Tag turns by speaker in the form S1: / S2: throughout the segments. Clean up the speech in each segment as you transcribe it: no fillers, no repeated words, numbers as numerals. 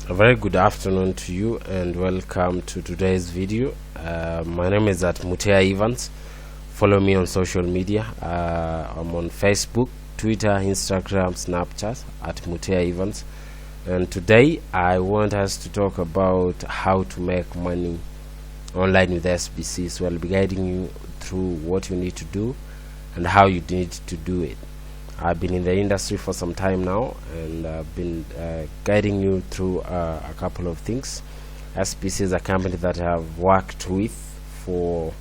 S1: A very good afternoon to you and welcome to today's video. My name is Mutea Evans. Follow me on social media. I'm on Facebook, Twitter, Instagram, Snapchat at Mutea Evans. And today I want us to talk about how to make money online with SBC. So I'll be guiding you through what you need to do and how you need to do it. I've been in the industry for some time now, and I've been guiding you through a couple of things. SBC is a company that I've worked with for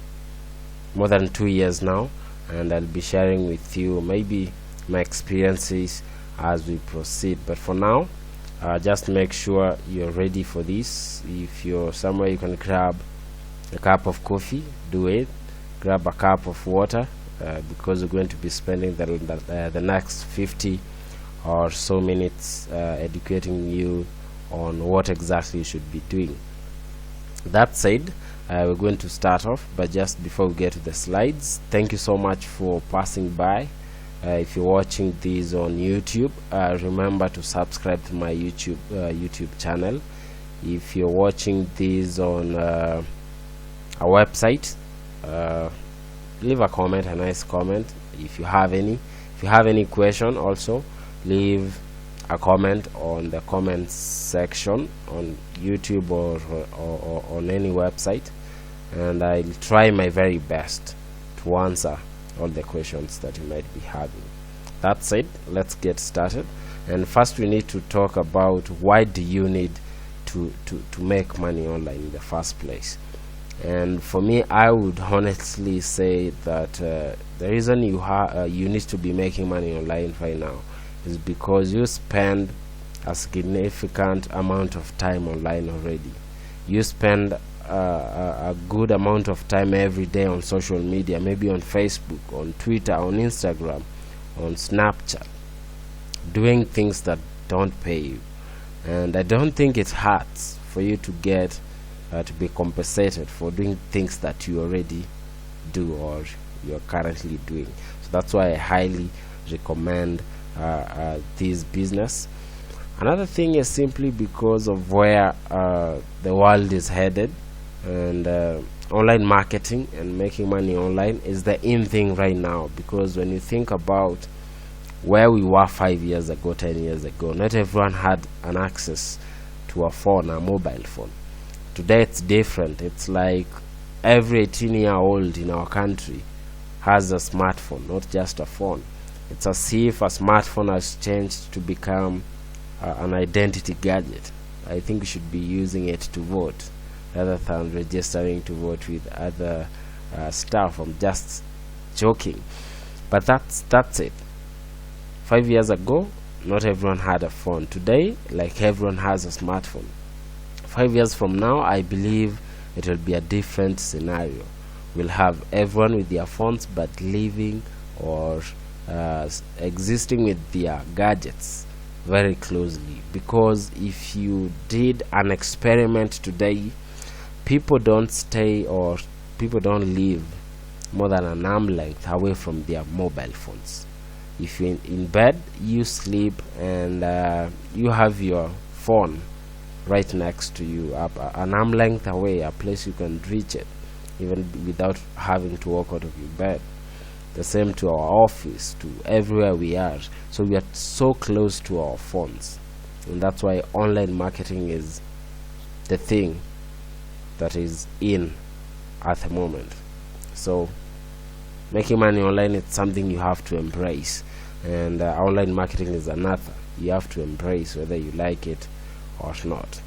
S1: more than 2 years now, and I'll be sharing with you maybe my experiences as we proceed. But for now, just make sure you're ready for this. If you're somewhere, you can grab a cup of coffee, do it. Grab a cup of water, because we're going to be spending the next 50 or so minutes educating you on what exactly you should be doing. That said, we're going to start off, but just before we get to the slides, thank you so much for passing by. If you're watching this on YouTube, remember to subscribe to my YouTube channel. If you're watching this on a website, leave a comment, a nice comment if you have any question. Also leave a comment on the comments section on YouTube or on any website, and I'll try my very best to answer all the questions that you might be having. That said, let's get started. And first we need to talk about why do you need to make money online in the first place. And for me, I would honestly say that the reason you need to be making money online right now is because you spend a significant amount of time online already. You spend a good amount of time every day on social media, maybe on Facebook, on Twitter, on Instagram, on Snapchat, doing things that don't pay you. And I don't think it hurts for you to get to be compensated for doing things that you already do or you're currently doing. So that's why I highly recommend this business. Another thing is simply because of where the world is headed, and online marketing and making money online is the in thing right now. Because when you think about where we were 5 years ago, 10 years ago, not everyone had an access to a phone, a mobile phone. Today it's different. It's like every 18-year-old in our country has a smartphone, not just a phone. It's as if a smartphone has changed to become an identity gadget. I think we should be using it to vote rather than registering to vote with other stuff. I'm just joking, but that's it. 5 years ago, not everyone had a phone. Today, like, everyone has a smartphone. 5 years from now, I believe it will be a different scenario. We'll have everyone with their phones, but living or existing with their gadgets very closely. Because if you did an experiment today, people don't stay or people don't live more than an arm length away from their mobile phones. If you're in bed, you sleep, and you have your phone right next to you, an arm length away, a place you can reach it even without having to walk out of your bed. The same to our office, to everywhere we are. So we are so close to our phones, and that's why online marketing is the thing that is in at the moment. So making money online is something you have to embrace, and online marketing is another you have to embrace, whether you like it or not.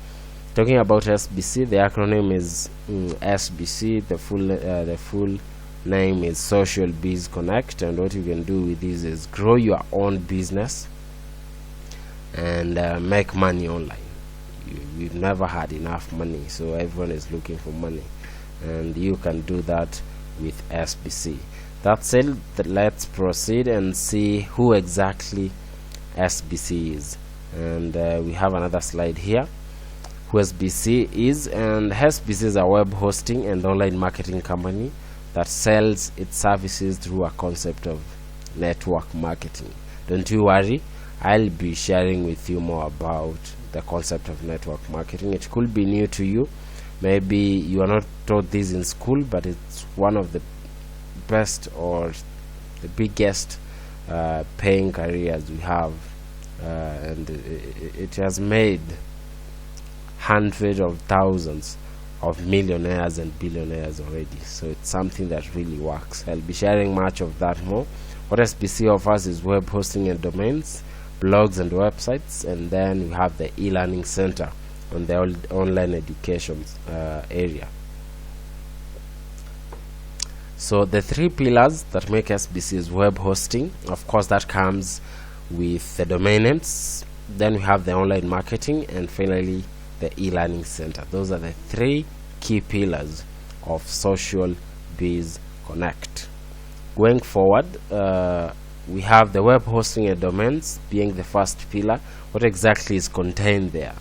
S1: Talking about SBC, the acronym is SBC. The full name is Social Biz Connect, and what you can do with this is grow your own business and make money online. We've never had enough money, so everyone is looking for money, and you can do that with SBC. That's it. Let's proceed and see who exactly SBC is. And we have another slide here who SBC is. And SBC is a web hosting and online marketing company that sells its services through a concept of network marketing. Don't you worry, I'll be sharing with you more about the concept of network marketing. It could be new to you. Maybe you are not taught this in school, but it's one of the best or the biggest paying careers we have, and it has made hundreds of thousands of millionaires and billionaires already. So it's something that really works. I'll be sharing much of that more. What SBC offers is web hosting and domains, blogs and websites, and then we have the e-learning center on the online education area. So the three pillars that make SBC is web hosting. Of course, that comes with the domain names. Then we have the online marketing, and finally the e-learning center. Those are the three key pillars of Social Biz Connect. Going forward, we have the web hosting and domains being the first pillar. What exactly is contained there?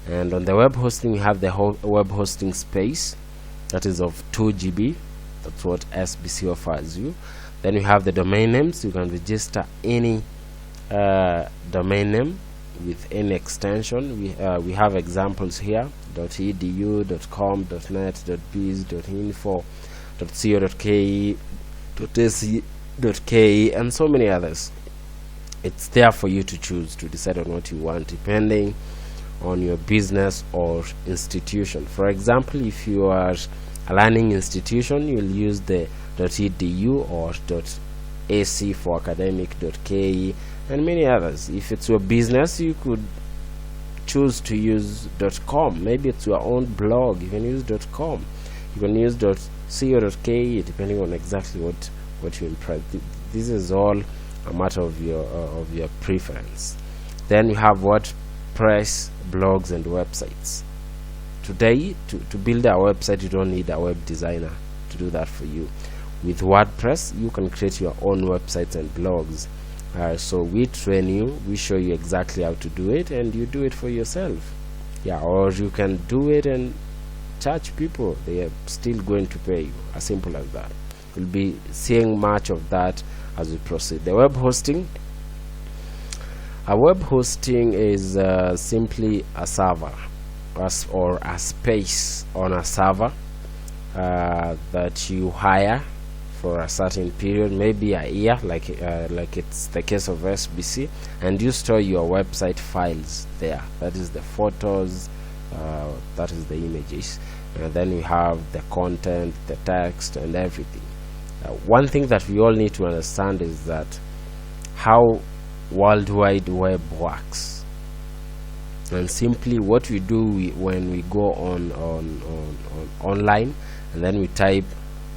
S1: And on the web hosting, we have the web hosting space that is of 2 GB. That's what SBC offers you. Then you have the domain names. You can register any domain name with any extension. We have examples here: .edu, .com, .net, .biz, .info, .co.ke, .se.ke, and so many others. It's there for you to choose, to decide on what you want depending on your business or institution. For example, if you are a learning institution, you'll use the .edu or .ac for academic, .ke, and many others. If it's your business, you could choose to use .com. Maybe it's your own blog, you can use .com. You can use .co.ke, depending on exactly what you impress. This is all a matter of your preference. Then you have WordPress, blogs, and websites. Today, to build a website, you don't need a web designer to do that for you. With WordPress, you can create your own websites and blogs. So we train you, we show you exactly how to do it, and you do it for yourself. Yeah, or you can do it and charge people. They are still going to pay you. As simple as that. We'll be seeing much of that as we proceed. The web hosting. A web hosting is simply a server or a space on a server that you hire for a certain period, maybe a year, like it's the case of SBC, and you store your website files there. That is the photos, that is the images, and then you have the content, the text, and everything. One thing that we all need to understand is that how World Wide Web works. And simply what we do when we go on online and then we type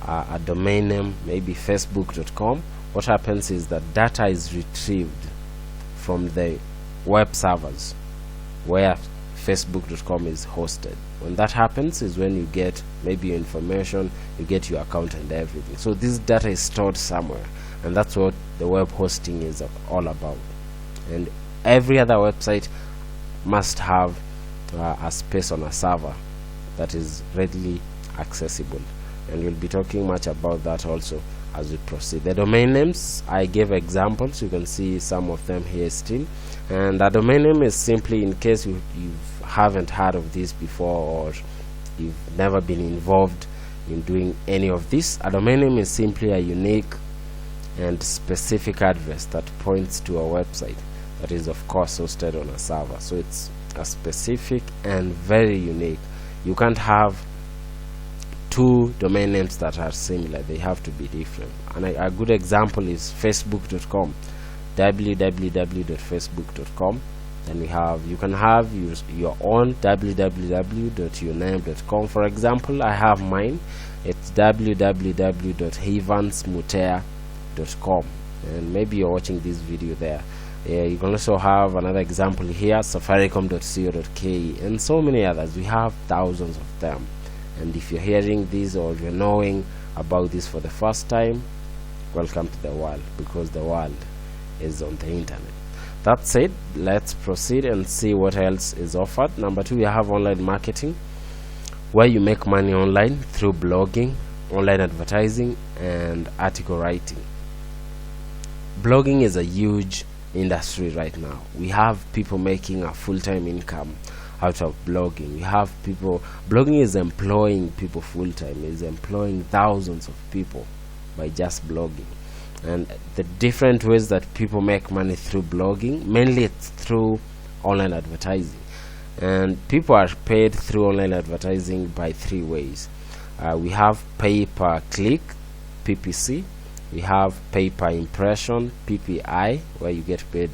S1: a domain name, maybe facebook.com, what happens is that data is retrieved from the web servers where facebook.com is hosted. When that happens is when you get maybe your information, you get your account and everything. So this data is stored somewhere, and that's what the web hosting is all about. And every other website must have a space on a server that is readily accessible, and we'll be talking much about that also as we proceed. The domain names, I gave examples, you can see some of them here still. And a domain name is simply, in case you haven't heard of this before or you've never been involved in doing any of this, a domain name is simply a unique and specific address that points to a website that is of course hosted on a server. So it's a specific and very unique. You can't have two domain names that are similar, they have to be different. And a good example is facebook.com, www.facebook.com. Then you can have your own www.yourname.com. For example, I have mine. It's www.hevansmutea.com, and maybe you're watching this video there. You can also have another example here, safaricom.co.ke, and so many others. We have thousands of them. And if you're hearing this or you're knowing about this for the first time, welcome to the world, because the world is on the internet. That's it. Let's proceed and see what else is offered. Number 2, you have online marketing, where you make money online through blogging, online advertising, and article writing. Blogging is a huge industry right now. We have people making a full-time income out of blogging. We have people, blogging is employing people full-time, is employing thousands of people by just blogging. And the different ways that people make money through blogging, mainly it's through online advertising. And people are paid through online advertising by 3 ways. We have pay per click, PPC. We have pay per impression, PPI, where you get paid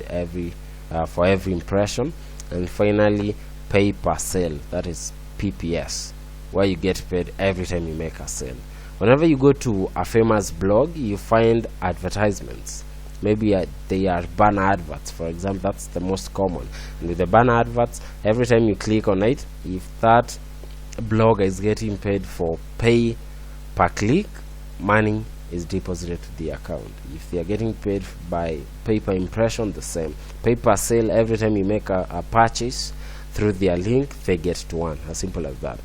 S1: for every impression. And finally, pay per sale, that is PPS, where you get paid every time you make a sale. Whenever you go to a famous blog, you find advertisements. Maybe they are banner adverts, for example. That's the most common. And with the banner adverts, every time you click on it, if that blogger is getting paid for pay per click, money is deposited to the account. If they are getting paid by pay per impression, the same. Pay per sale, every time you make a purchase through their link, they get to 1. As simple as that.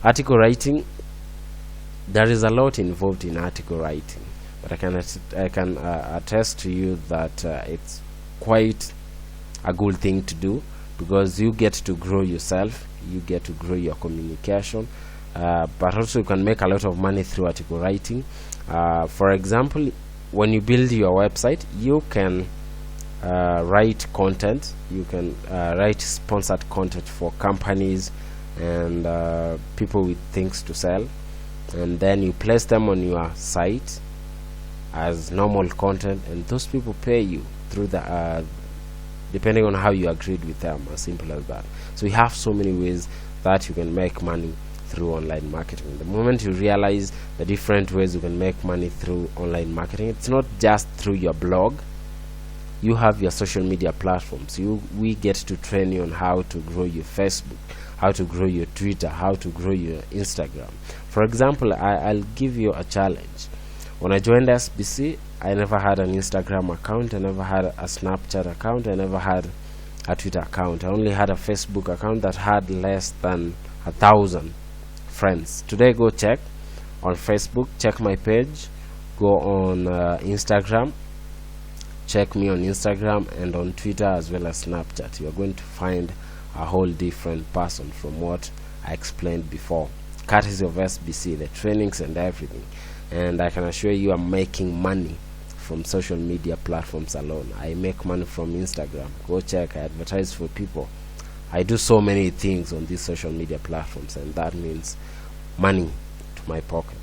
S1: Article writing, there is a lot involved in article writing, but I can attest to you that it's quite a good thing to do, because you get to grow yourself, you get to grow your communication, but also you can make a lot of money through article writing. For example, when you build your website, you can write content. You can write sponsored content for companies and people with things to sell, and then you place them on your site as normal content, and those people pay you through the depending on how you agreed with them. As simple as that. So you have so many ways that you can make money through online marketing. The moment you realize the different ways you can make money through online marketing, it's not just through your blog. You have your social media platforms. We get to train you on how to grow your Facebook, how to grow your Twitter, how to grow your Instagram. For example, I'll give you a challenge. When I joined SBC, I never had an Instagram account, I never had a Snapchat account, I never had a Twitter account. I only had a Facebook account that had less than 1,000 friends. Today, go check on Facebook, check my page, go on Instagram, check me on Instagram and on Twitter as well as Snapchat. You are going to find a whole different person from what I explained before, courtesy of SBC, the trainings and everything. And I can assure you I'm making money from social media platforms alone. I make money from Instagram. Go check. I advertise for people. I do so many things on these social media platforms, and that means money to my pocket.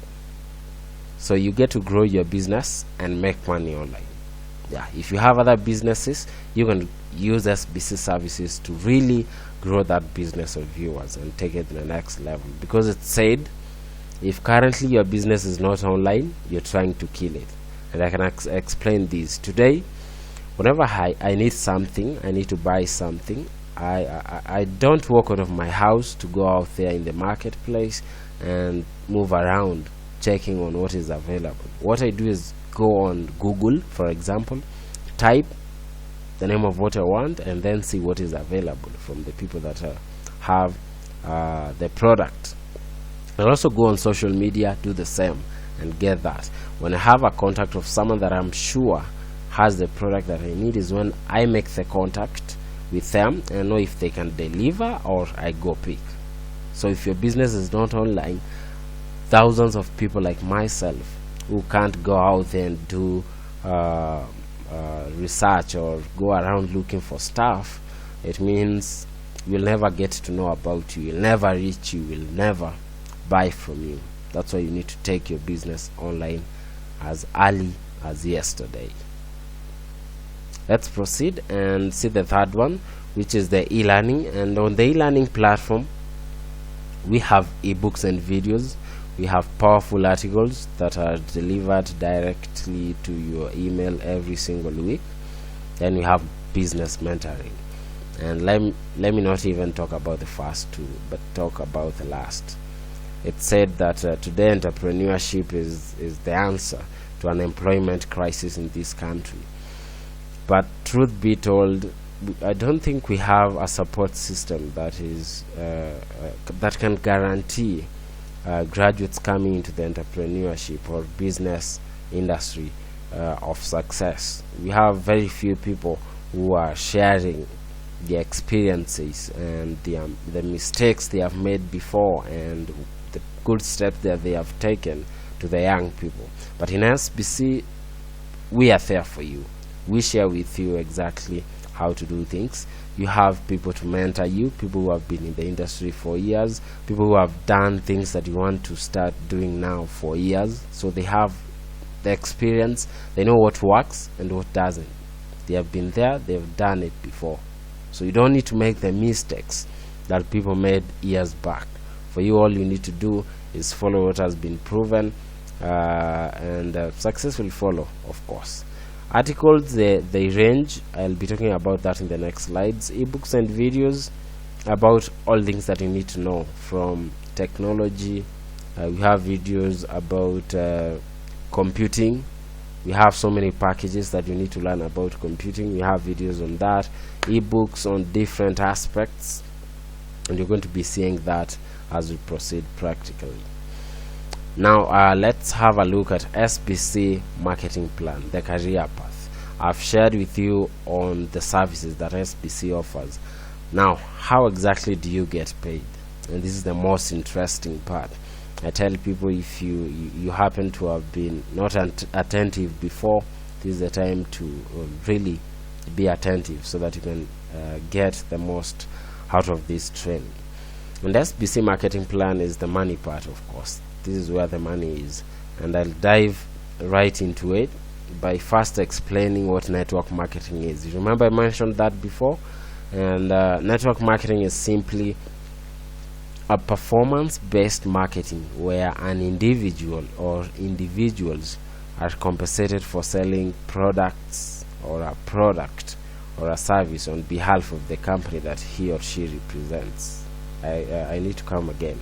S1: So you get to grow your business and make money online. Yeah, if you have other businesses, you can use SBC services to really grow that business of yours and take it to the next level, because it's said if currently your business is not online, you're trying to kill it. And I can explain this today. Whenever I need something, I need to buy something, I don't walk out of my house to go out there in the marketplace and move around checking on what is available. What I do is go on Google, for example, type the name of what I want, and then see what is available from the people that have the product. I'll also go on social media, do the same, and get that. When I have a contact of someone that I'm sure has the product that I need, is when I make the contact with them and know if they can deliver, or I go pick. So if your business is not online, thousands of people like myself who can't go out there and do research or go around looking for stuff, it means you'll never get to know about you, you'll never reach you, will never buy from you. That's why you need to take your business online as early as yesterday. Let's proceed and see the third one, which is the e-learning. And on the e-learning platform, we have ebooks and videos. We have powerful articles that are delivered directly to your email every single week. Then we have business mentoring. And let me not even talk about the first two, but talk about the last. It's said that today entrepreneurship is the answer to an employment crisis in this country. But truth be told, I don't think we have a support system that is that can guarantee graduates coming into the entrepreneurship or business industry of success. We have very few people who are sharing their experiences and the mistakes they have made before and the good steps that they have taken to the young people. But in SBC, we are there for you. We share with you exactly how to do things. You have people to mentor you, people who have been in the industry for years, people who have done things that you want to start doing now for years. So they have the experience, they know what works and what doesn't. They have been there, they've done it before. So you don't need to make the mistakes that people made years back. For you, all you need to do is follow what has been proven, and success will follow, of course. Articles, they range. I'll be talking about that in the next slides. Ebooks and videos about all things that you need to know from technology. We have videos about computing. We have so many packages that you need to learn about computing. We have videos on that, ebooks on different aspects, and you're going to be seeing that as we proceed practically. Now let's have a look at SBC marketing plan, the career path. I've shared with you on the services that SBC offers. Now, how exactly do you get paid? And this is the most interesting part. I tell people, if you happen to have been not attentive before, this is the time to really be attentive so that you can get the most out of this training. And SBC marketing plan is the money part, of course. This is where the money is, and I'll dive right into it by first explaining what network marketing is. You remember I mentioned that before, and network marketing is simply a performance-based marketing where an individual or individuals are compensated for selling products or a product or a service on behalf of the company that he or she represents. I need to come again.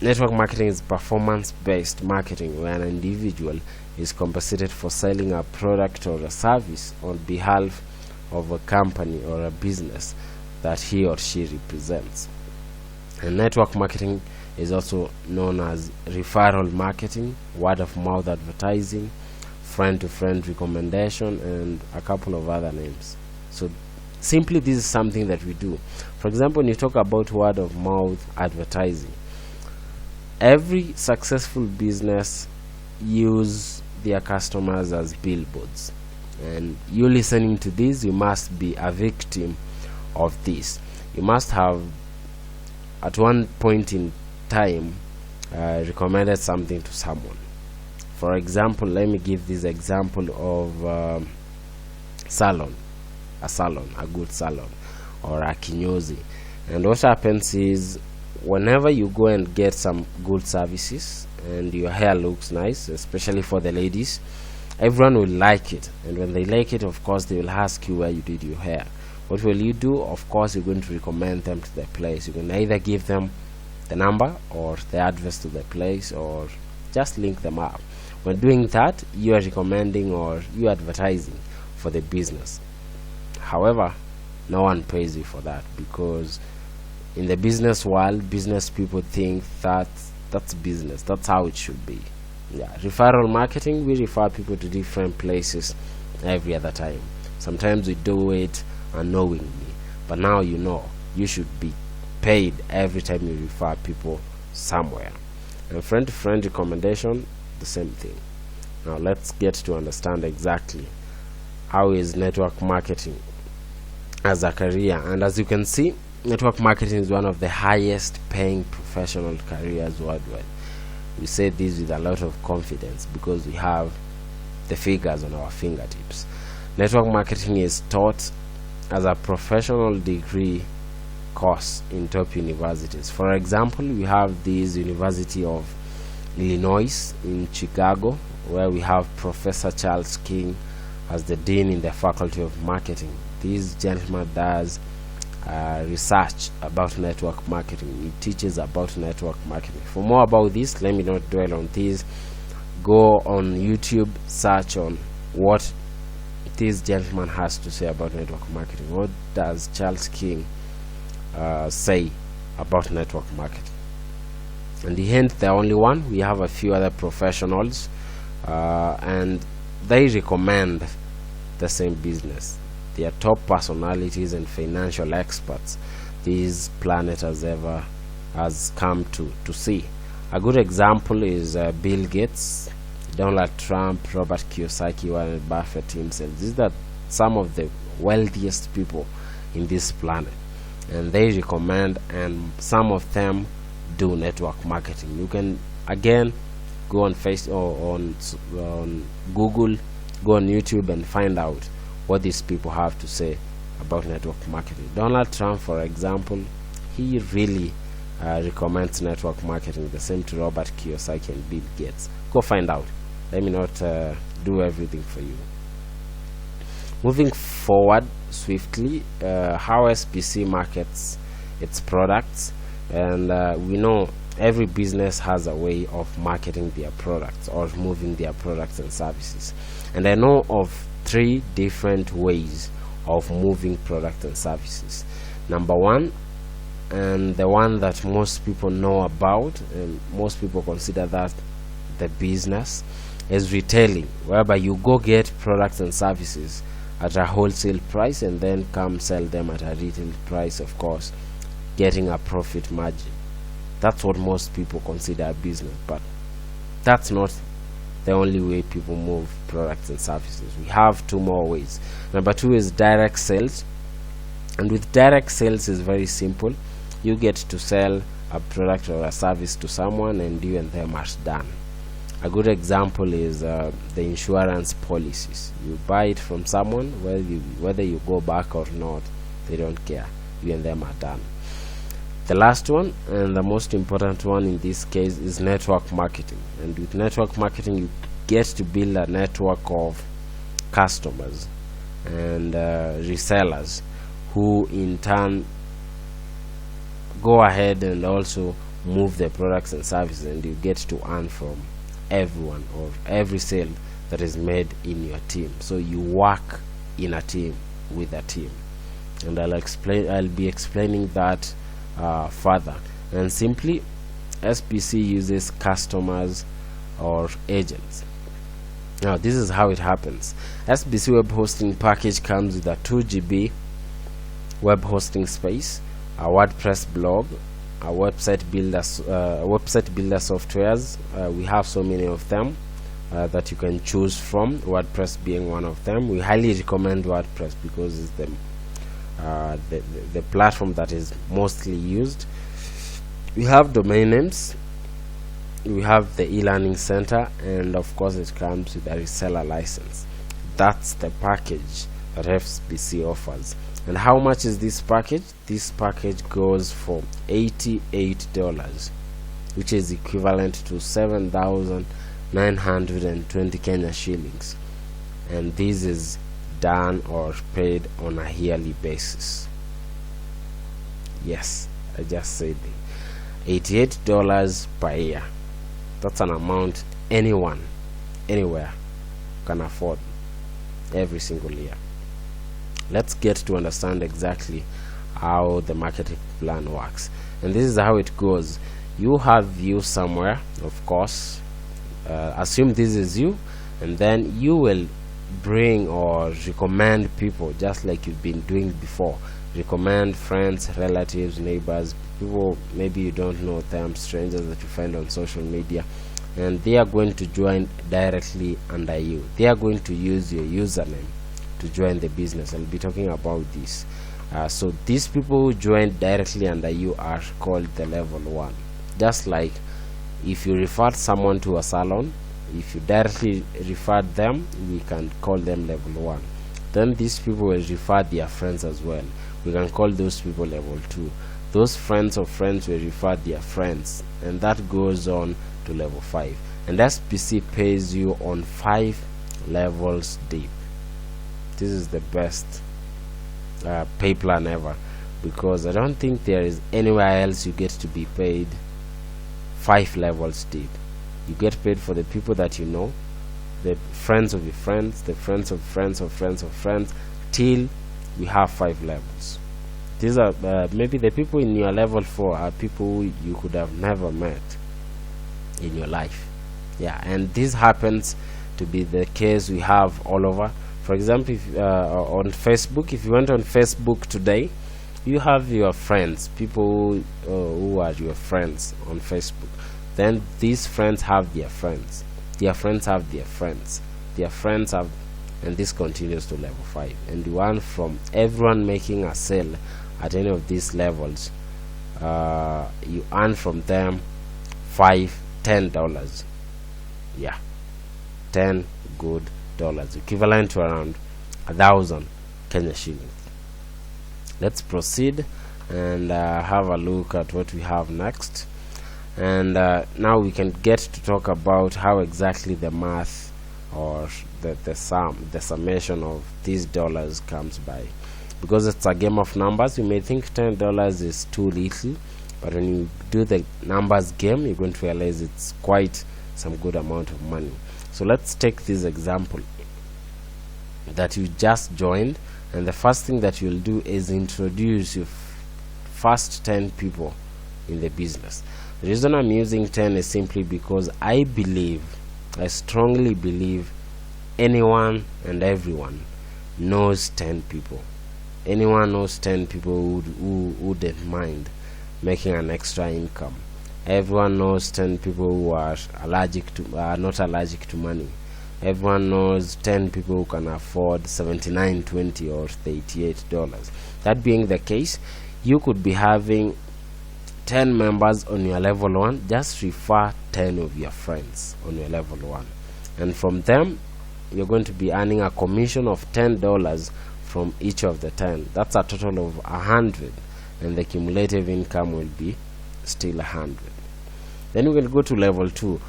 S1: Network marketing is performance-based marketing where an individual is compensated for selling a product or a service on behalf of a company or a business that he or she represents. And network marketing is also known as referral marketing, word of mouth advertising, friend-to-friend recommendation, and a couple of other names. So simply, this is something that we do. For example, when you talk about word of mouth advertising, every successful business use their customers as billboards, and you listening to this, you must be a victim of this. You must have at one point in time recommended something to someone. For example, let me give this example of salon, a good salon, or a kinyozi. And what happens is, whenever you go and get some good services and your hair looks nice, especially for the ladies, everyone will like it, and when they like it, of course, they will ask you where you did your hair. What will you do? Of course, you're going to recommend them to the place. You can either give them the number or the address to the place, or just link them up. When doing that, you are recommending or you are advertising for the business. However, no one pays you for that, because in the business world, business people think that that's business, that's how it should be. Yeah, referral marketing, we refer people to different places every other time. Sometimes we do it unknowingly, but now you know you should be paid every time you refer people somewhere. And friend-to-friend recommendation, the same thing. Now let's get to understand exactly how is network marketing as a career. And as you can see, network marketing is one of the highest paying professional careers worldwide. We say this with a lot of confidence because we have the figures on our fingertips. Network marketing is taught as a professional degree course in top universities. For example, we have this University of Illinois in Chicago, where we have Professor Charles King as the Dean in the Faculty of Marketing. This gentleman does research about network marketing. He teaches about network marketing. For more about this, let me not dwell on this. Go on YouTube, search on what this gentleman has to say about network marketing. What does Charles King say about network marketing? And he ain't the only one. We have a few other professionals, and they recommend the same business. They are top personalities and financial experts this planet has come to see. A good example is Bill Gates, Donald Trump, Robert Kiyosaki, Warren Buffett himself. These are some of the wealthiest people in this planet, and they recommend, and some of them do network marketing. You can again go on Facebook or on Google, go on YouTube and find out what these people have to say about network marketing. Donald Trump, for example, he really recommends network marketing, the same to Robert Kiyosaki and Bill Gates. Go find out. Let me not do everything for you. Moving forward swiftly, how SBC markets its products, and we know every business has a way of marketing their products or moving their products and services, and I know of 3 different ways of moving products and services. Number one, and the one that most people know about and most people consider that the business, is retailing, whereby you go get products and services at a wholesale price and then come sell them at a retail price, of course getting a profit margin. That's what most people consider a business, but that's not the only way people move products and services. We have 2 more ways. Number 2 is direct sales, and with direct sales is very simple. You get to sell a product or a service to someone, and you and them are done. A good example is the insurance policies. You buy it from someone, whether you go back or not, they don't care. You and them are done. The last one, and the most important one in this case, is network marketing. And with network marketing, you get to build a network of customers and resellers, who in turn go ahead and also move the products and services, and you get to earn from everyone or every sale that is made in your team. So you work in a team with a team, and I'll be explaining that further. And simply, SBC uses customers or agents. Now this is how it happens. SBC web hosting package comes with a 2 GB web hosting space, a WordPress blog, a website builder softwares. We have so many of them that you can choose from, WordPress being one of them. We highly recommend WordPress because it's the platform that is mostly used. We have domain names, we have the e-learning center, and of course it comes with a reseller license. That's the package that SBC offers. And how much is this package? This package goes for $88, which is equivalent to 7,920 Kenya shillings, and this is done or paid on a yearly basis. Yes, I just said $88 per year. That's an amount anyone, anywhere can afford every single year. Let's get to understand exactly how the marketing plan works, and this is how it goes. You have you somewhere, of course. Assume this is you, and then you will bring or recommend people just like you've been doing before. Recommend friends, relatives, neighbors, people maybe you don't know them, strangers that you find on social media, and they are going to join directly under you. They are going to use your username to join the business. I'll be talking about this. So these people who join directly under you are called the level 1. Just like if you refer someone to a salon, if you directly refer them, we can call them level 1. Then these people will refer their friends as well. We can call those people level 2. Those friends of friends will refer their friends, and that goes on to level 5. And SBC pays you on 5 levels deep. This is the best pay plan ever, because I don't think there is anywhere else you get to be paid 5 levels deep. You get paid for the people that you know, the friends of your friends, the friends of friends of friends of friends, till we have 5 levels. These are maybe the people in your level 4 are people you could have never met in your life. Yeah, and this happens to be the case we have all over. For example, if, on Facebook, if you went on Facebook today, you have your friends, people who are your friends on Facebook. Then these friends have their friends, their friends have their friends, their friends have, and this continues to level 5. And you earn from everyone making a sale at any of these levels. You earn from them $10. Yeah, 10 good dollars, equivalent to around 1,000 Kenya shillings. Let's proceed and have a look at what we have next. And now we can get to talk about how exactly the math or the summation of these dollars comes by. Because it's a game of numbers, you may think $10 is too little, but when you do the numbers game, you're going to realize it's quite some good amount of money. So let's take this example that you just joined, and the first thing that you'll do is introduce your first 10 people in the business. The reason I'm using 10 is simply because I strongly believe anyone and everyone knows 10 people. Anyone knows 10 people who wouldn't mind making an extra income. Everyone knows 10 people who are not allergic to money. Everyone knows 10 people who can afford $79.20 or $38. That being the case, you could be having 10 members on your level 1. Just refer 10 of your friends on your level 1, and from them you're going to be earning a commission of $10 from each of the 10. That's a total of 100, and the cumulative income will be still 100. Then we will go to level 2.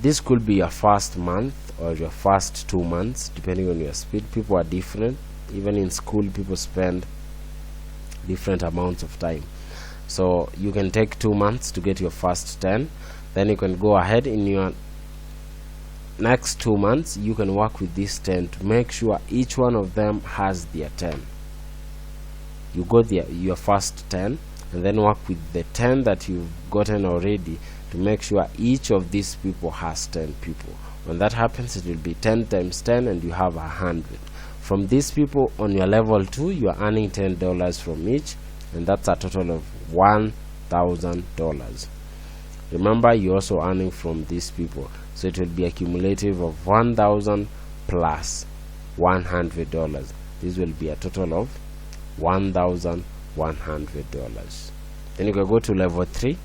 S1: This could be your first month or your first 2 months, depending on your speed. People are different. Even in school, people spend different amounts of time. So you can take 2 months to get your first 10. Then you can go ahead in your next 2 months. You can work with these 10 to make sure each one of them has their 10. You got your first 10, and then work with the 10 that you've gotten already to make sure each of these people has 10 people. When that happens, it will be 10 times 10, and you have 100. From these people on your level 2, you are earning $10 from each, and that's a total of $1,000. Remember, you're also earning from these people, so it will be a cumulative of 1,000 plus $100. This will be a total of $1,100. Then you can go to level 3,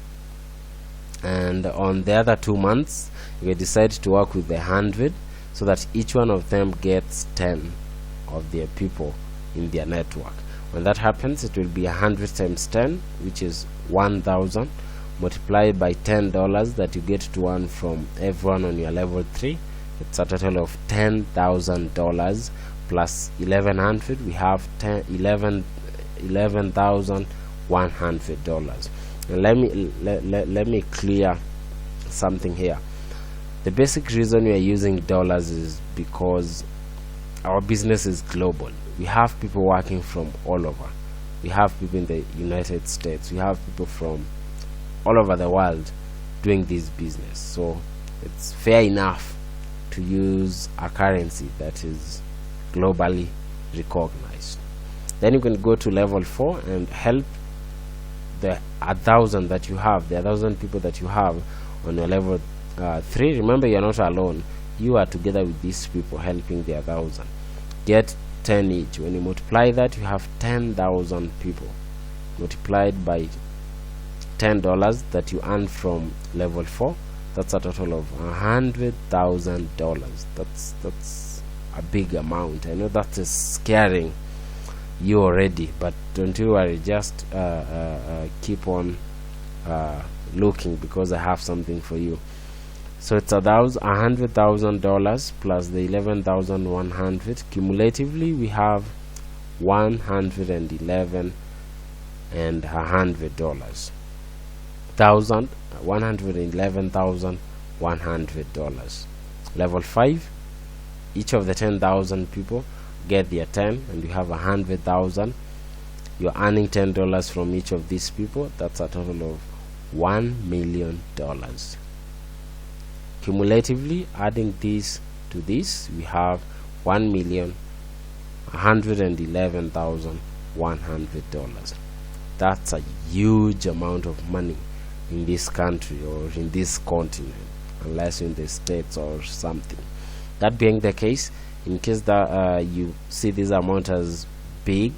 S1: and on the other 2 months you can decide to work with the 100, so that each one of them gets 10 of their people in their network. When that happens, it will be 100 times 10, which is 1,000, multiplied by $10 that you get to earn from everyone on your level 3. It's a total of $10,000 plus 1,100. We have $11,100. And let me clear something here. The basic reason we are using dollars is because our business is global. We have people working from all over. We have people in the United States. We have people from all over the world doing this business. So it's fair enough to use a currency that is globally recognized. Then you can go to level 4 and help the 1,000 that you have, the 1,000 people that you have on your level 3. Remember, you're not alone. You are together with these people helping the 1,000. Get 10 each. When you multiply that, you have 10,000 people multiplied by $10 that you earn from level 4. That's a total of $100,000. That's a big amount. I know that is scaring you already, but don't you worry. Just keep on looking, because I have something for you. So it's $100,000 plus the 11,100. Cumulatively, we have $111,100. $111,100. Level 5, each of the 10,000 people get their 10, and you have 100,000. You're earning $10 from each of these people. That's a total of $1 million. Cumulatively, adding this to this, we have $1,111,100. That's a huge amount of money in this country or in this continent, unless in the States or something. That being the case, in case that you see this amount as big,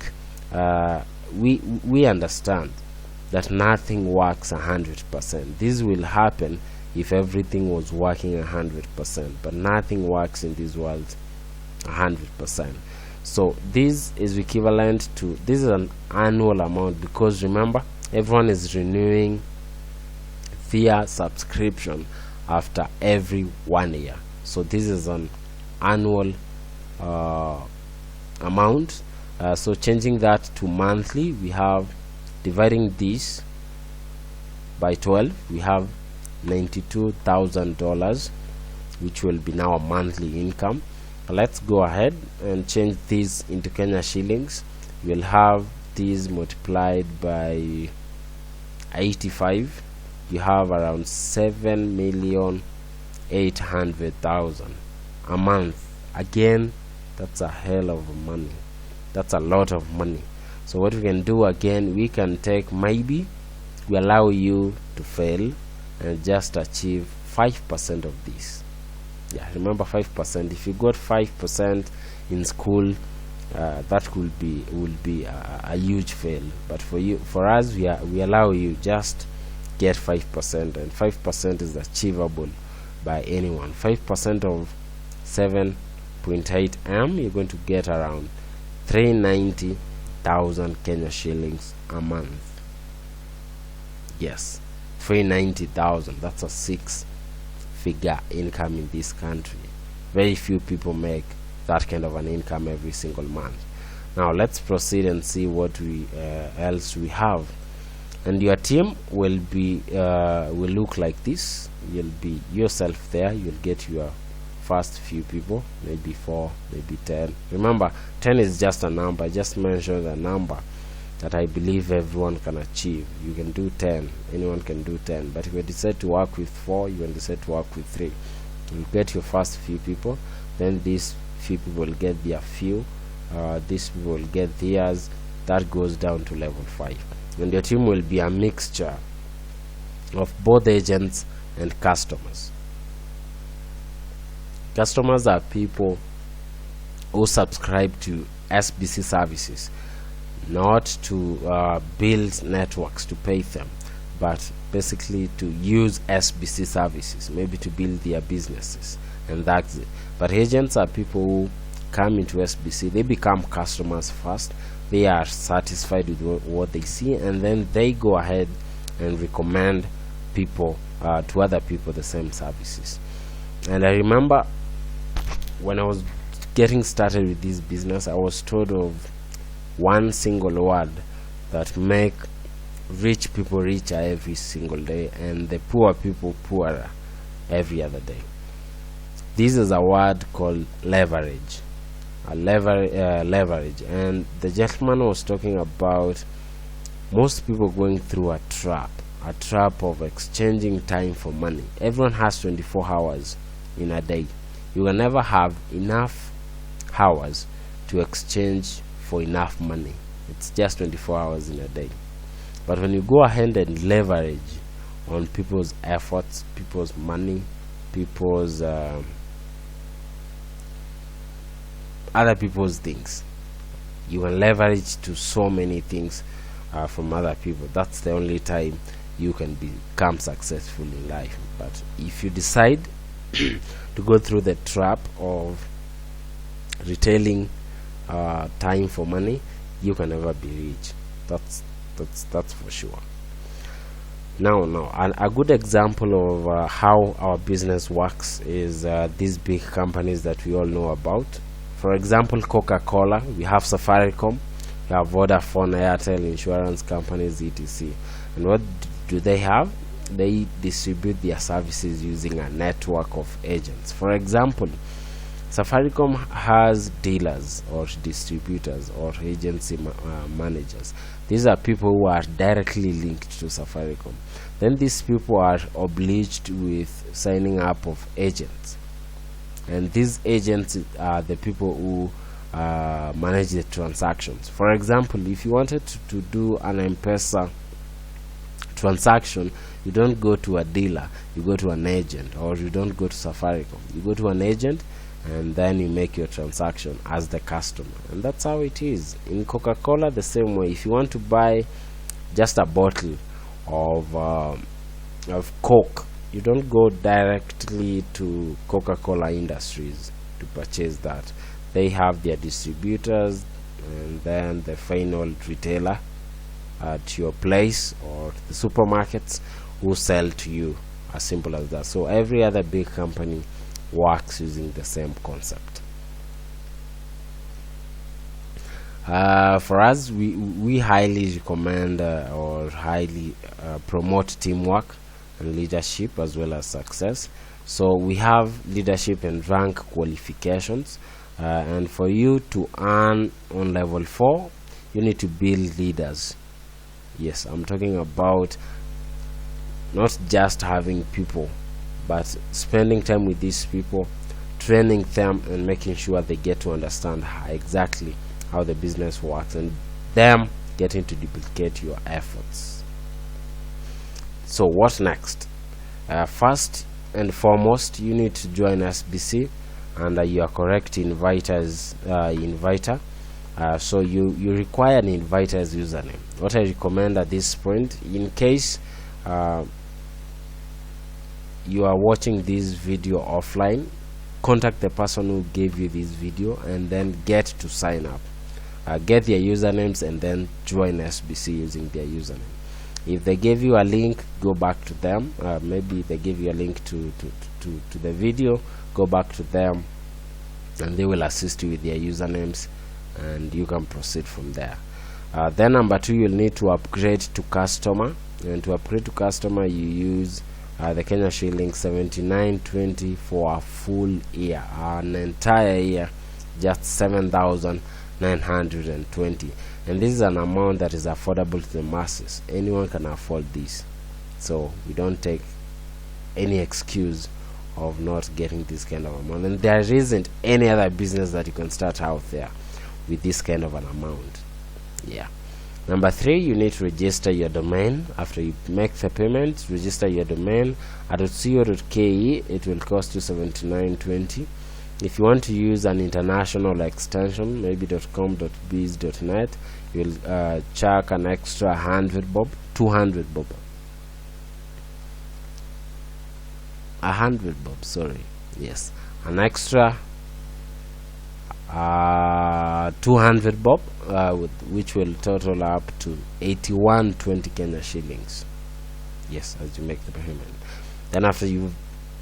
S1: we understand that nothing works 100%. This will happen if everything was working 100%, but nothing works in this world 100%. So this is equivalent to, this is an annual amount, because remember, everyone is renewing their subscription after every 1 year. So this is an annual amount. So changing that to monthly, we have, dividing this by 12, we have $92,000, which will be now a monthly income. Let's go ahead and change this into Kenya shillings. We'll have this multiplied by 85. You have around 7,800,000 a month. Again, that's a hell of money. That's a lot of money. So what we can do, again, we can take, maybe we allow you to fail and just achieve 5% of this. Yeah, remember 5%. If you got 5% in school, that will be a huge fail. But for us, we allow you just get 5%, and 5% is achievable by anyone. 5% of 7.8 M, you're going to get around 390,000 Kenya shillings a month. Yes, 390,000. That's a 6-figure income in this country. Very few people make that kind of an income every single month. Now let's proceed and see what else we have. And your team will look like this. You'll be yourself there. You'll get your first few people, maybe 4, maybe 10. Remember, 10 is just a number. Just mention a number that I believe everyone can achieve. You can do 10. Anyone can do 10. But if you decide to work with 4, you can decide to work with 3. You'll get your first few people. Then these few people will get their few. These people will get theirs. That goes down to level 5. And your team will be a mixture of both agents and customers. Customers are people who subscribe to SBC services, not to build networks to pay them, but basically to use SBC services, maybe to build their businesses, and that's it. But agents are people who come into SBC, they become customers first, they are satisfied with what they see, and then they go ahead and recommend people to other people the same services. And I remember when I was getting started with this business, I was told of one single word that make rich people richer every single day and the poor people poorer every other day. This is a word called leverage. Leverage. And the gentleman was talking about most people going through a trap of exchanging time for money. Everyone has 24 hours in a day. You will never have enough hours to exchange for enough money. It's just 24 hours in a day. But when you go ahead and leverage on people's efforts, people's money, people's other people's things, you can leverage to so many things from other people. That's the only time you can become successful in life. But if you decide to go through the trap of retailing time for money, you can never be rich. That's for sure. Now a good example of how our business works is these big companies that we all know about. For example, Coca-Cola, we have Safaricom, we have Vodafone, Airtel, insurance companies, etc. And what do they have? They distribute their services using a network of agents. For example, Safaricom has dealers or distributors or agency managers. These are people who are directly linked to Safaricom. Then these people are obliged with signing up of agents. and these agents are the people who manage the transactions. For example, if you wanted to do an M-Pesa transaction, you don't go to a dealer, you go to an agent. Or you don't go to Safaricom, you go to an agent, and then you make your transaction as the customer. And that's how it is in Coca-Cola. The same way, if you want to buy just a bottle of Coke, you don't go directly to Coca-Cola Industries to purchase that. They have their distributors and then the final retailer at your place or the supermarkets who sell to you. As simple as that. So every other big company works using the same concept. For us, we highly recommend or highly promote teamwork and leadership as well as success. So we have leadership and rank qualifications, and for you to earn on level 4, you need to build leaders. Yes, I'm talking about not just having people, but spending time with these people, training them and making sure they get to understand exactly how the business works, and them getting to duplicate your efforts. So what next? First and foremost, you need to join SBC under your correct inviter. So you require an inviter's username. What I recommend at this point, in case you are watching this video offline, contact the person who gave you this video and then get to sign up. Get their usernames and then join SBC using their username. If they gave you a link, go back to them. Maybe they gave you a link to the video, go back to them and they will assist you with their usernames and you can proceed from there. Then number 2, you'll need to upgrade to customer, and to upgrade to customer you use the Kenya shilling 79.20 for a full year, an entire year, just 7,920, and this is an amount that is affordable to the masses. Anyone can afford this, so we don't take any excuse of not getting this kind of amount, and there isn't any other business that you can start out there with this kind of an amount. Yeah. Number 3, you need to register your domain. After you make the payment, register your domain at .co.ke. It will cost you 79.20. If you want to use an international extension, maybe .com.biz, .net, you'll charge an extra 100 bob, 200 bob, 100 bob, sorry, yes, an extra 200 bob, which will total up to 81.20 Kenya shillings. Yes, as you make the payment. Then after you've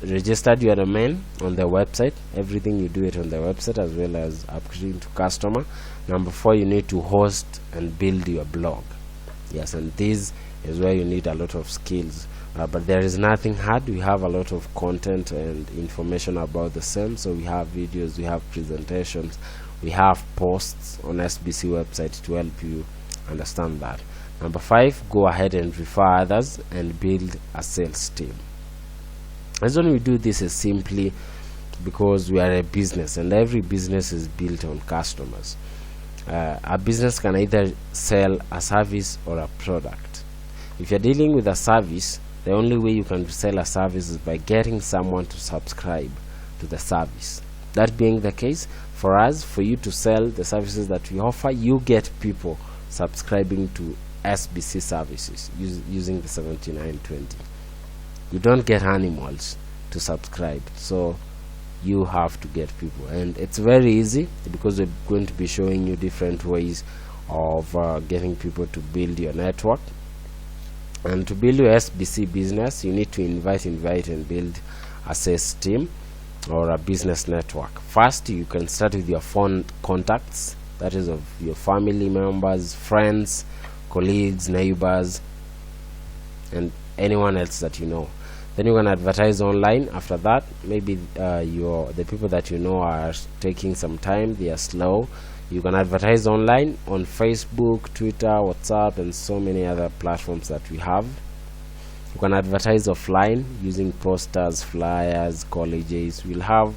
S1: registered your domain on the website, everything you do it on the website as well as upgrading to customer. Number 4, you need to host and build your blog. Yes, and this is where you need a lot of skills, but there is nothing hard. We have a lot of content and information about the same. So we have videos, we have presentations, we have posts on SBC website to help you understand that. Number 5, go ahead and refer others and build a sales team. As when we do this is simply because we are a business, and every business is built on customers. A business can either sell a service or a product. If you're dealing with a service, the only way you can sell a service is by getting someone to subscribe to the service. That being the case, for us, for you to sell the services that we offer, you get people subscribing to SBC services using the 79.20. You don't get animals to subscribe, so you have to get people, and it's very easy because we're going to be showing you different ways of getting people to build your network. And to build your SBC business, you need to invite and build a sales team or a business network. First, you can start with your phone contacts, that is of your family members, friends, colleagues, neighbors, and anyone else that you know. Then you can advertise online. After that, maybe the people that you know are taking some time, they are slow. You can advertise online on Facebook, Twitter, WhatsApp, and so many other platforms that we have. You can advertise offline using posters, flyers, colleges. We'll have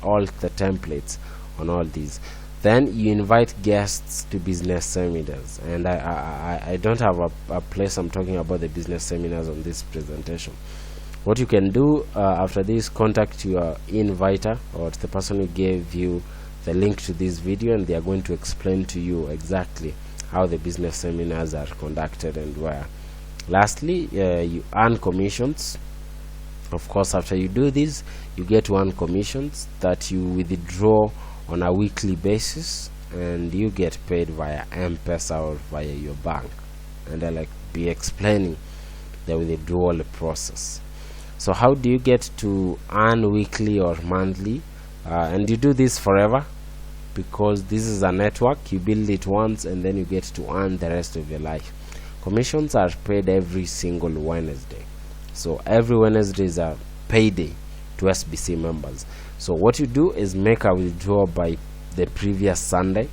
S1: all the templates on all these. Then you invite guests to business seminars, and I don't have a place I'm talking about the business seminars on this presentation. What you can do after this, contact your inviter or the person who gave you the link to this video, and they are going to explain to you exactly how the business seminars are conducted and where. Lastly, you earn commissions. Of course, after you do this, you get to earn commissions that you withdraw on a weekly basis, and you get paid via M-Pesa or via your bank, and I'll be explaining the withdrawal process. So how do you get to earn weekly or monthly? And you do this forever, because this is a network. You build it once and then you get to earn the rest of your life. Commissions are paid every single Wednesday, so every Wednesday is a payday to SBC members. So what you do is make a withdrawal by the previous Sunday.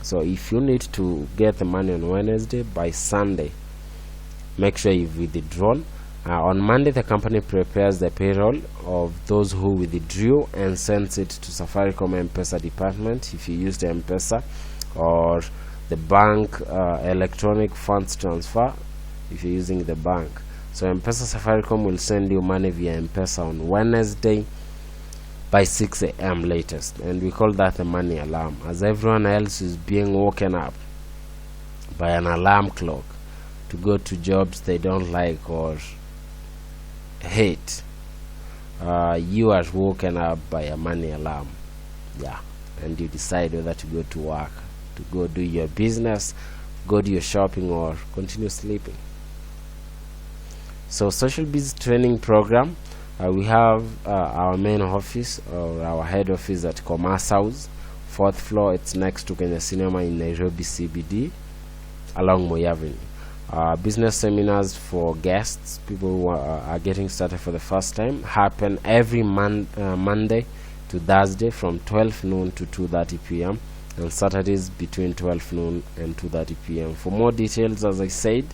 S1: So if you need to get the money on Wednesday, by Sunday make sure you've withdrawn. On Monday, the company prepares the payroll of those who withdrew and sends it to Safaricom M-Pesa department if you use the M-Pesa, or the bank electronic funds transfer if you're using the bank. So M-Pesa Safaricom will send you money via M-Pesa on Wednesday by 6 a.m. latest, and we call that the money alarm, as everyone else is being woken up by an alarm clock to go to jobs they don't like or hate. You are woken up by a money alarm, and you decide whether to go to work, to go do your business, go do your shopping, or continue sleeping. So social biz training program, we have our main office, or our head office, at Commerce House, 4th floor. It's next to Kenya Cinema in Nairobi CBD along Moi Avenue. Business seminars for guests, people who are getting started for the first time, happen every Monday to Thursday from 12 noon to 2:30 p.m. and Saturdays between 12 noon and 2:30 p.m. For more details, as I said,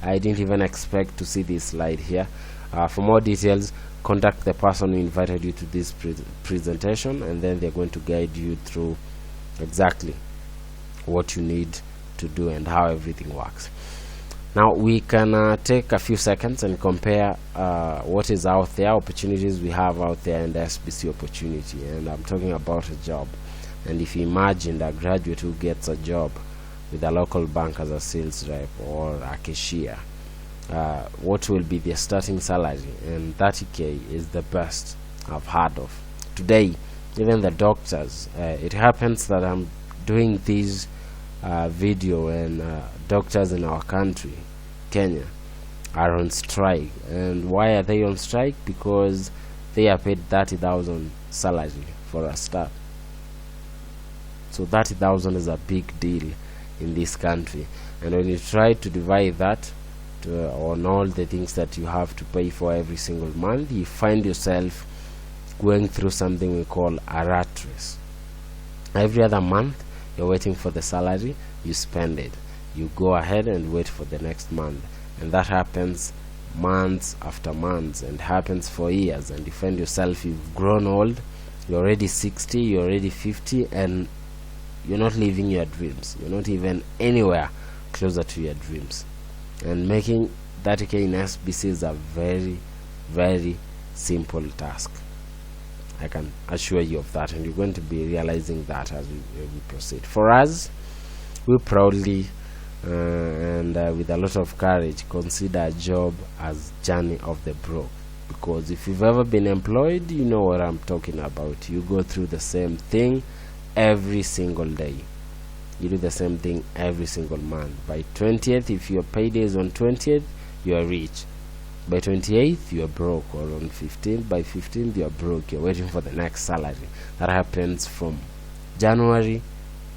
S1: I didn't even expect to see this slide here. For more details, contact the person who invited you to this presentation, and then they're going to guide you through exactly what you need to do and how everything works. Now we can take a few seconds and compare what is out there, opportunities we have out there, and the SBC opportunity. And I'm talking about a job. And if you imagine a graduate who gets a job with a local bank as a sales rep or a cashier, what will be their starting salary? And 30K is the best I've heard of. Today, even the doctors, it happens that I'm doing this video, and doctors in our country, Kenya, are on strike. And why are they on strike? Because they are paid 30,000 salary for a start. So 30,000 is a big deal in this country, and when you try to divide that on all the things that you have to pay for every single month, you find yourself going through something we call a rat race. Every other month you're waiting for the salary, you spend it, you go ahead and wait for the next month, and that happens months after months, and happens for years, and you find yourself, you've grown old, you're already 60, you're already 50, and you're not living your dreams. You're not even anywhere closer to your dreams. And making 30K in SBC is a very, very simple task. I can assure you of that, and you're going to be realizing that as we proceed. For us, we proudly and with a lot of courage consider a job as journey of the broke, because if you've ever been employed, you know what I'm talking about. You go through the same thing every single day. You do the same thing every single month. By 20th, if your payday is on 20th, you are rich. By 28th, you are broke, or on 15th, by 15th, you are broke. You're waiting for the next salary. That happens from January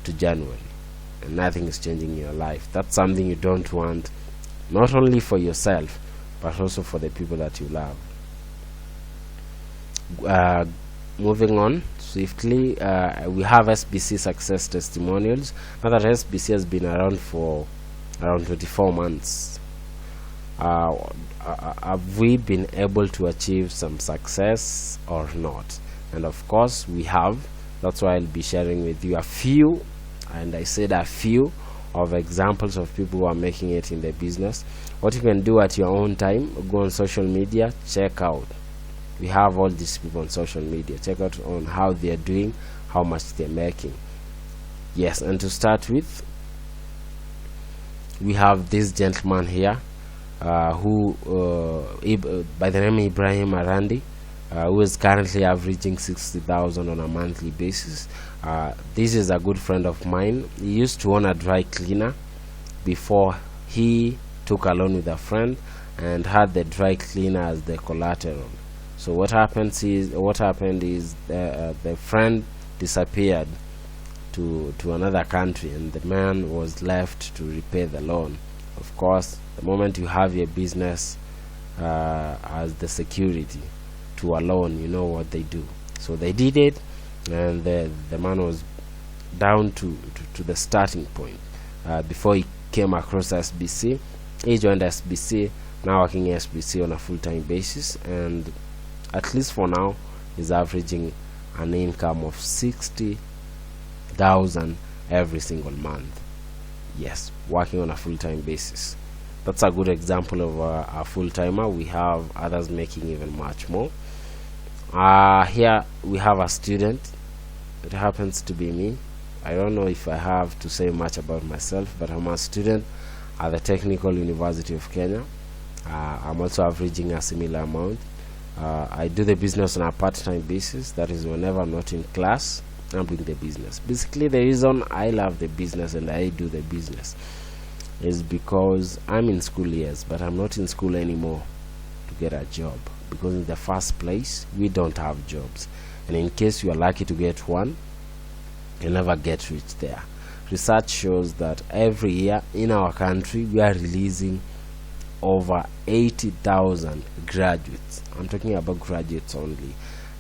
S1: to January, and nothing is changing in your life. That's something you don't want, not only for yourself, but also for the people that you love. Moving on swiftly, we have SBC success testimonials. Now that SBC has been around for around 24 months, have we been able to achieve some success or not? And of course we have, that's why I'll be sharing with you a few, and I said a few of examples of people who are making it in the business. What you can do at your own time, go on social media, check out. We have all these people on social media, check out on how they're doing, how much they're making. Yes, and to start with, we have this gentleman here who by the name Ibrahim Arandi, who is currently averaging 60,000 on a monthly basis. This is a good friend of mine. He used to own a dry cleaner before he took a loan with a friend and had the dry cleaner as the collateral. So what happened is the friend disappeared to another country, and the man was left to repay the loan. Of course, the moment you have your business as the security to a loan, you know what they do. So they did it, and the man was down to the starting point before he came across SBC. He joined SBC, now working at SBC on a full-time basis, and at least for now is averaging an income of 60,000 every single month. Yes, working on a full-time basis. That's a good example of a full-timer. We have others making even much more. Here we have a student. It happens to be me. I don't know if I have to say much about myself, but I'm a student at the Technical University of Kenya. I'm also averaging a similar amount. I do the business on a part-time basis. That is, whenever I'm not in class, I'm doing the business. Basically, the reason I love the business and I do the business is because I'm in school years, but I'm not in school anymore to get a job, because in the first place we don't have jobs, and in case you are lucky to get one, you'll never get rich there. Research shows that every year in our country we are releasing over 80,000 graduates. I'm talking about graduates only,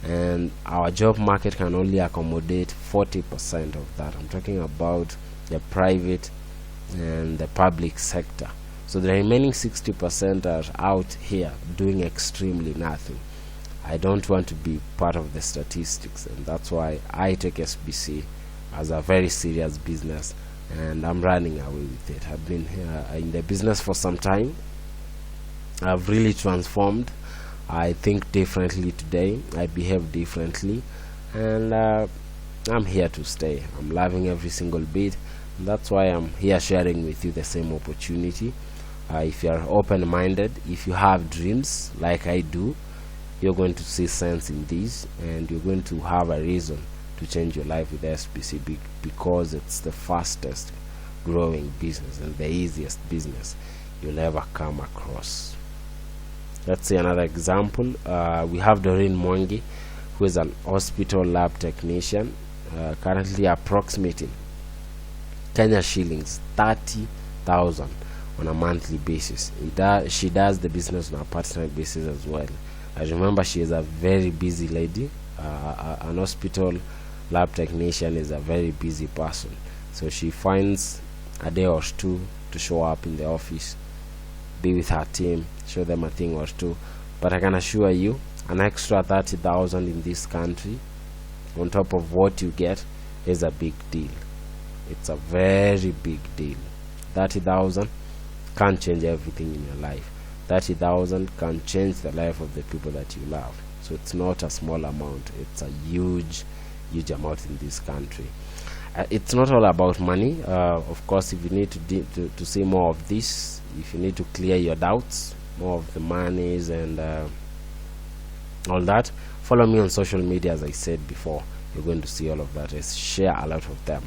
S1: and our job market can only accommodate 40% of that. I'm talking about the private and the public sector. So the remaining 60% are out here doing extremely nothing. I don't want to be part of the statistics, and that's why I take SBC as a very serious business, and I'm running away with it. I've been in the business for some time. I've really transformed. I think differently today, I behave differently, and I'm here to stay. I'm loving every single bit, and that's why I'm here sharing with you the same opportunity. If you are open-minded, if you have dreams like I do, you're going to see sense in these, and you're going to have a reason to change your life with SBC, because it's the fastest growing business and the easiest business you'll ever come across. Let's see another example. We have Doreen Mwangi, who is an hospital lab technician, currently approximating Kenya shillings 30,000 on a monthly basis. She does the business on a part-time basis as well. I remember she is a very busy lady. An hospital lab technician is a very busy person, so she finds a day or two to show up in the office, be with her team, show them a thing or two. But I can assure you, an extra 30,000 in this country on top of what you get is a big deal. It's a very big deal. 30,000 can change everything in your life. 30,000 can change the life of the people that you love. So it's not a small amount. It's a huge amount in this country. It's not all about money. Of course, if you need to see more of this, if you need to clear your doubts, more of the monies and all that, follow me on social media. As I said before, you're going to see all of that. I share a lot of them.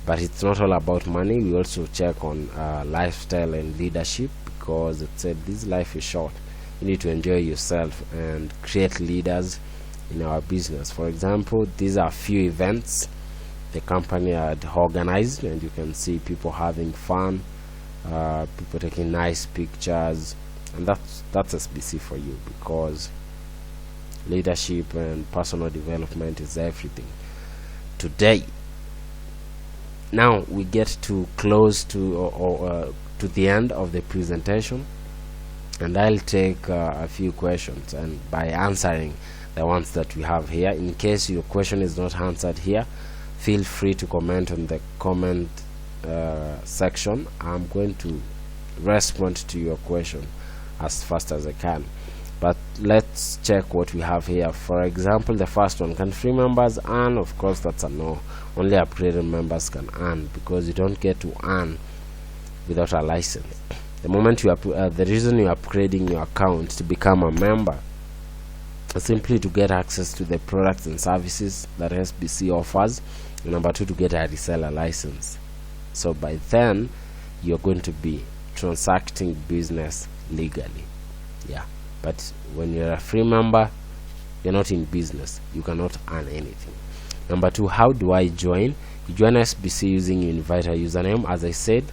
S1: But it's not all about money. We also check on lifestyle and leadership, because it said this life is short. You need to enjoy yourself and create leaders in our business. For example, these are a few events the company had organized, and you can see people having fun, people taking nice pictures, and that's SBC for you, because leadership and personal development is everything today. Now we get to close to the end of the presentation, and I'll take a few questions, and by answering the ones that we have here. In case your question is not answered here, feel free to comment on the comment section. I'm going to respond to your question as fast as I can. But let's check what we have here. For example, the first one, can free members earn? Of course, that's a no. Only upgraded members can earn, because you don't get to earn without a license. The moment you the reason you're upgrading your account to become a member is simply to get access to the products and services that SBC offers, and number two, to get a reseller license. So by then you're going to be transacting business legally. Yeah, but when you're a free member, you're not in business, you cannot earn anything. Number two, how do I join? You join SBC using your inviter username. As I said,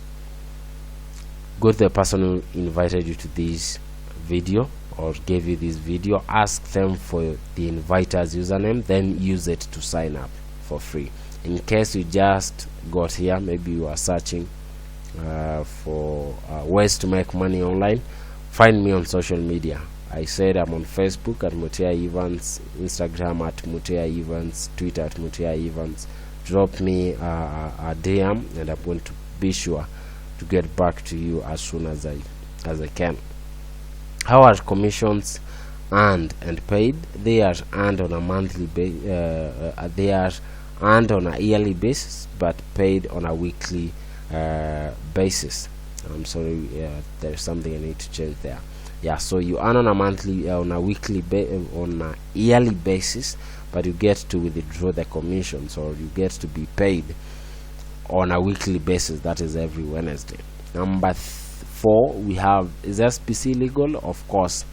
S1: go to the person who invited you to this video or gave you this video, ask them for the inviter's username, then use it to sign up for free. In case you just got here, maybe you are searching for ways to make money online, find me on social media. I said I'm on Facebook at Mutea Evans, Instagram at Mutea Evans, Twitter at Mutea Evans. Drop me a DM and I'm going to be sure to get back to you as soon as I can. How are commissions earned and paid? They are earned on a monthly they are earned on a yearly basis, but paid on a weekly basis. I'm sorry, there's something I need to change there. Yeah, so you earn on a monthly, on a weekly, on a yearly basis, but you get to withdraw the commissions, or you get to be paid on a weekly basis. That is every Wednesday. Number 4, we have, is SBC legal? Of course.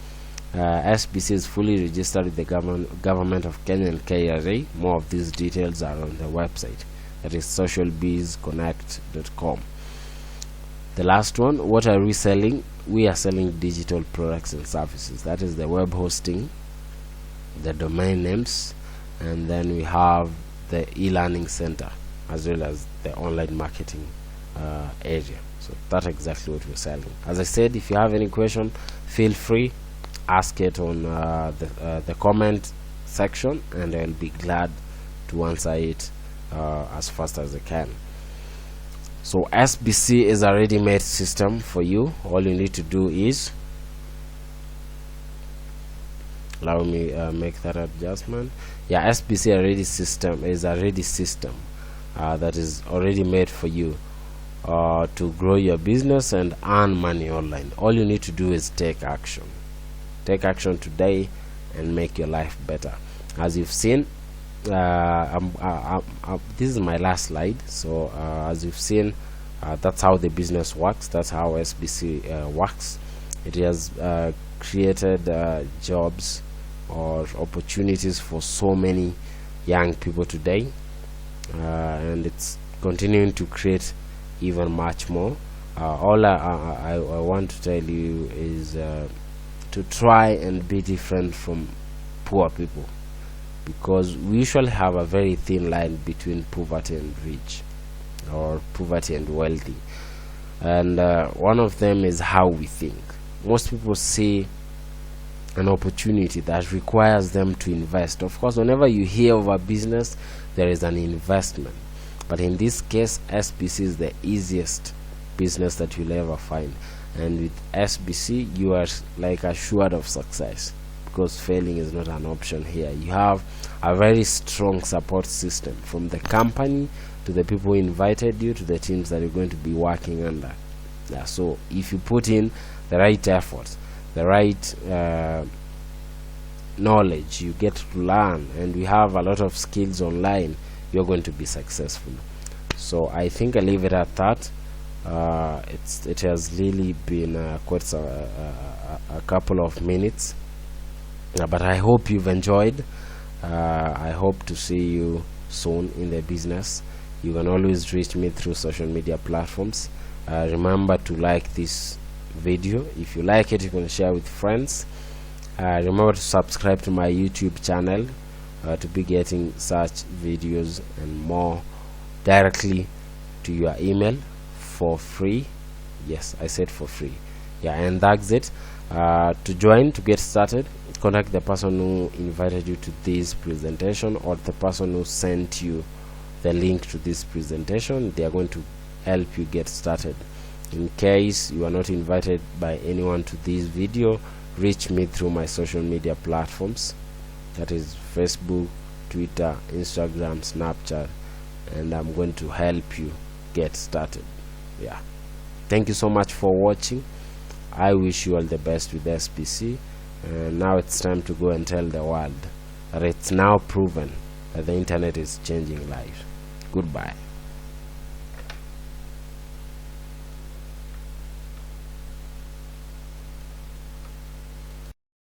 S1: SBC is fully registered with the government of Kenya and KRA. More of these details are on the website, that is socialbizconnect.com. The last one, what are we selling? We are selling digital products and services. That is the web hosting, the domain names, and then we have the e-learning center, as well as the online marketing area. So that's exactly what we're selling. As I said, if you have any question, feel free, ask it on the comment section, and I'll be glad to answer it as fast as I can. So SBC is a ready-made system for you. All you need to do is, allow me make that adjustment. Yeah, SBC is a ready system that is already made for you to grow your business and earn money online. All you need to do is take action. Take action today and make your life better. As you've seen, this is my last slide. So as you've seen, that's how the business works. That's how SBC works. It has created jobs or opportunities for so many young people today, and it's continuing to create even much more. All I want to tell you is to try and be different from poor people, because we usually have a very thin line between poverty and rich, or poverty and wealthy, and one of them is how we think. Most people see an opportunity that requires them to invest. Of course, whenever you hear of a business, there is an investment, but in this case, SBC is the easiest business that you'll ever find, and with SBC you are like assured of success, because failing is not an option here. You have a very strong support system, from the company to the people who invited you to the teams that you're going to be working under. Yeah, so if you put in the right effort, the right knowledge, you get to learn, and we have a lot of skills online, you're going to be successful. So I think I leave it at that. It has really been quite a couple of minutes, but I hope you've enjoyed. I hope to see you soon in the business. You can always reach me through social media platforms. Remember to like this video. If you like it, you can share with friends. Remember to subscribe to my YouTube channel to be getting such videos and more directly to your email for free. Yes, I said for free. Yeah, and that's it. To join, to get started, contact the person who invited you to this presentation, or the person who sent you the link to this presentation. They are going to help you get started. In case you are not invited by anyone to this video, reach me through my social media platforms, that is Facebook, Twitter, Instagram, Snapchat, and I'm going to help you get started. Yeah, thank you so much for watching. I wish you all the best with SBC, and now it's time to go and tell the world that it's now proven that the internet is changing lives. Goodbye.